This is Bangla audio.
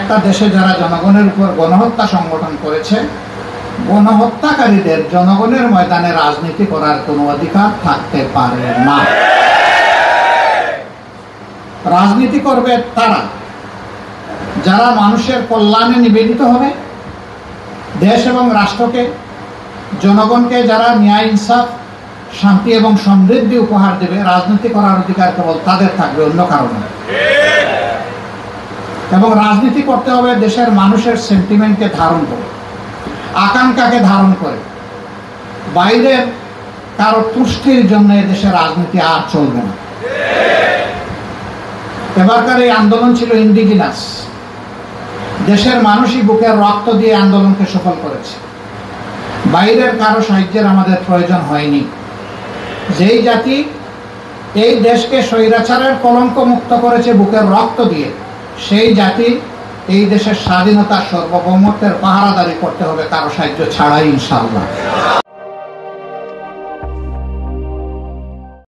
একটা দেশে যারা জনগণের উপর গণহত্যা সংগঠন করেছে, গণহত্যাকারীদের জনগণের ময়দানে রাজনীতি করার কোনো অধিকার থাকতে পারে না। রাজনীতি করবে তারা যারা মানুষের কল্যাণে নিবেদিত হবে, দেশ এবং রাষ্ট্রকে, জনগণকে যারা ন্যায়, ইনসাফ, শান্তি এবং সমৃদ্ধি উপহার দেবে। রাজনীতি করার অধিকার কেবল তাদের থাকবে, অন্য কারণে। এবং রাজনীতি করতে হবে দেশের মানুষের সেন্টিমেন্টকে ধারণ করে, আকাঙ্ক্ষাকে ধারণ করে। বাইরের কারো তুষ্টির জন্য দেশে রাজনীতি আর চলবে না। এবারকার এই আন্দোলন ছিল ইন্ডিজিনাস, দেশের মানুষই বুকের রক্ত দিয়ে আন্দোলনকে সফল করেছে। বাইরের কারো সাহায্যের আমাদের প্রয়োজন হয়নি। যেই জাতি এই দেশকে স্বৈরাচারের কলঙ্ক মুক্ত করেছে বুকের রক্ত দিয়ে, সেই জাতি এই দেশের স্বাধীনতা, সার্বভৌমত্বের পাহারাদারি করতে হবে কারো সাহায্য ছাড়াই, ইনশাআল্লাহ।